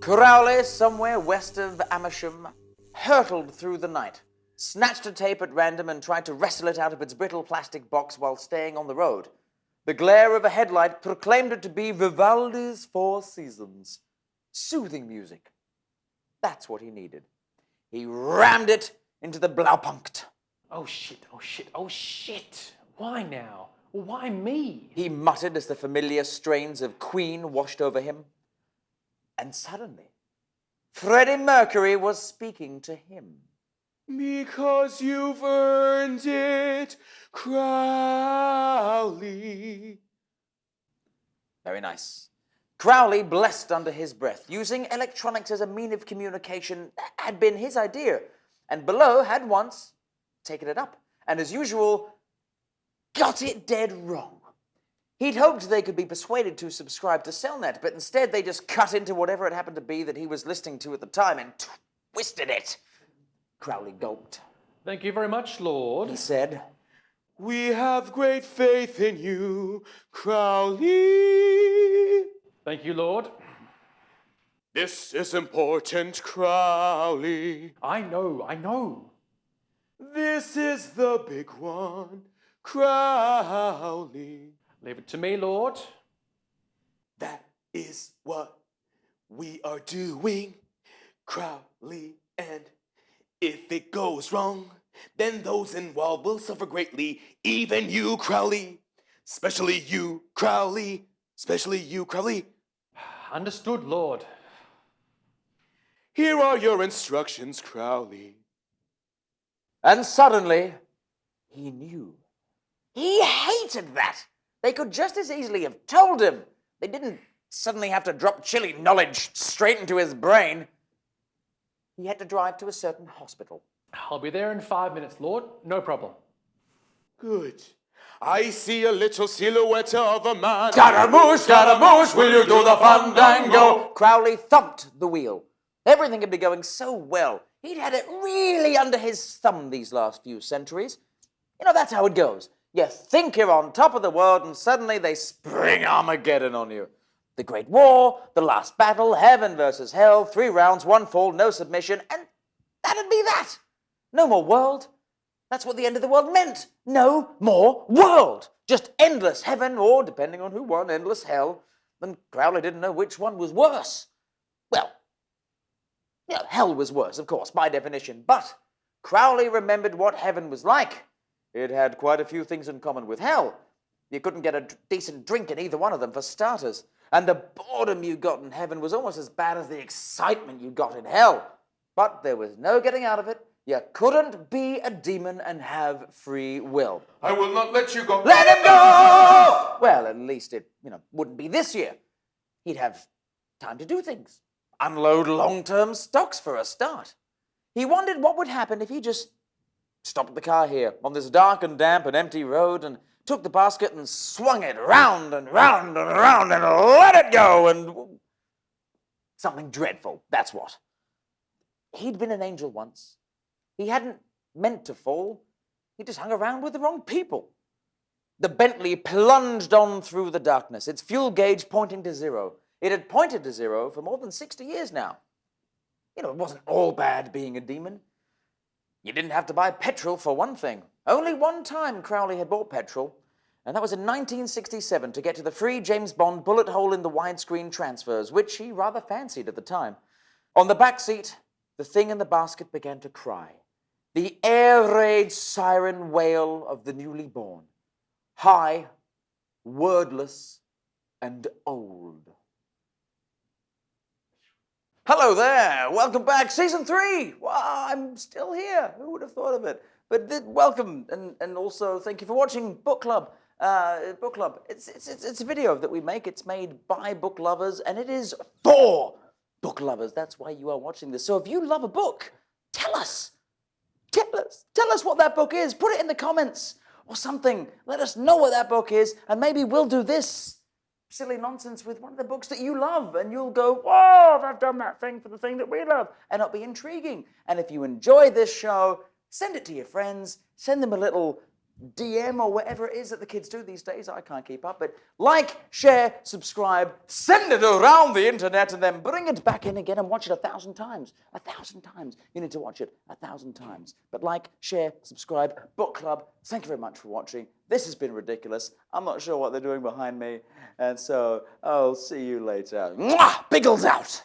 Crowley, somewhere west of Amersham, hurtled through the night, snatched a tape at random and tried to wrestle it out of its brittle plastic box while staying on the road. The glare of a headlight proclaimed it to be Vivaldi's Four Seasons. Soothing music. That's what he needed. He rammed it into the Blaupunkt. Oh shit. Why now? Why me? He muttered as the familiar strains of Queen washed over him. And suddenly, Freddie Mercury was speaking to him. Because you've earned it, Crowley. Very nice. Crowley blessed under his breath. Using electronics as a mean of communication had been his idea, and Below had once taken it up, and as usual, got it dead wrong. He'd hoped they could be persuaded to subscribe to Cellnet, but instead they just cut into whatever it happened to be that he was listening to at the time and twisted it. Crowley gulped. Thank you very much, Lord. He said, We have great faith in you, Crowley. Thank you, Lord. This is important, Crowley. I know. This is the big one, Crowley. Leave it to me, Lord. That is what we are doing, Crowley, and if it goes wrong, then those involved will suffer greatly, even you, Crowley. Especially you, Crowley. Understood, Lord. Here are your instructions, Crowley. and suddenly he knew. He hated that. They could just as easily have told him. They didn't suddenly have to drop chilly knowledge straight into his brain. He had to drive to a certain hospital. I'll be there in 5 minutes, Lord. No problem. Good. I see a little silhouette of a man. Scaramouche, will you do the fandango? Crowley thumped the wheel. Everything had been going so well. He'd had it really under his thumb these last few centuries. You know, that's how it goes. You think you're on top of the world, and suddenly they spring Armageddon on you. The Great War, the last battle, heaven versus hell, 3 rounds, 1 fall, no submission, and that'd be that. No more world. That's what the end of the world meant. No more world. Just endless heaven, or, depending on who won, endless hell. And Crowley didn't know which one was worse. Well, you know, hell was worse, of course, by definition. But Crowley remembered what heaven was like. It had quite a few things in common with hell. You couldn't get a decent drink in either one of them, for starters. And the boredom you got in heaven was almost as bad as the excitement you got in hell. But there was no getting out of it. You couldn't be a demon and have free will. I will not let you go. Let him go! Well, at least it, wouldn't be this year. He'd have time to do things. Unload long-term stocks for a start. He wondered what would happen if he just stopped the car here on this dark and damp and empty road and took the basket and swung it round and round and round and let it go and something dreadful, that's what. He'd been an angel once. He hadn't meant to fall. He just hung around with the wrong people. The Bentley plunged on through the darkness, its fuel gauge pointing to 0. It had pointed to 0 for more than 60 years now. It wasn't all bad being a demon. You didn't have to buy petrol for one thing. Only one time Crowley had bought petrol, and that was in 1967 to get to the free James Bond bullet hole in the widescreen transfers, which he rather fancied at the time. On the back seat, the thing in the basket began to cry. The air raid siren wail of the newly born. High, wordless, and old. Hello there, welcome back, season 3. Wow, I'm still here. Who would have thought of it? But welcome, and also thank you for watching BooKlub. BooKlub. It's a video that we make. It's made by book lovers, and it is for book lovers. That's why you are watching this. So if you love a book, tell us. Tell us what that book is. Put it in the comments or something. Let us know what that book is, and maybe we'll do this silly nonsense with one of the books that you love, and you'll go, whoa, they've done that thing for the thing that we love, and it'll be intriguing. And if you enjoy this show, send it to your friends, send them a little DM or whatever it is that the kids do these days. I can't keep up. But like, share, subscribe, send it around the internet, and then bring it back in again and watch it 1,000 times. 1,000 times. You need to watch it 1,000 times. But like, share, subscribe, book club. Thank you very much for watching. This has been ridiculous. I'm not sure what they're doing behind me. And so I'll see you later. Mwah! Biggles out!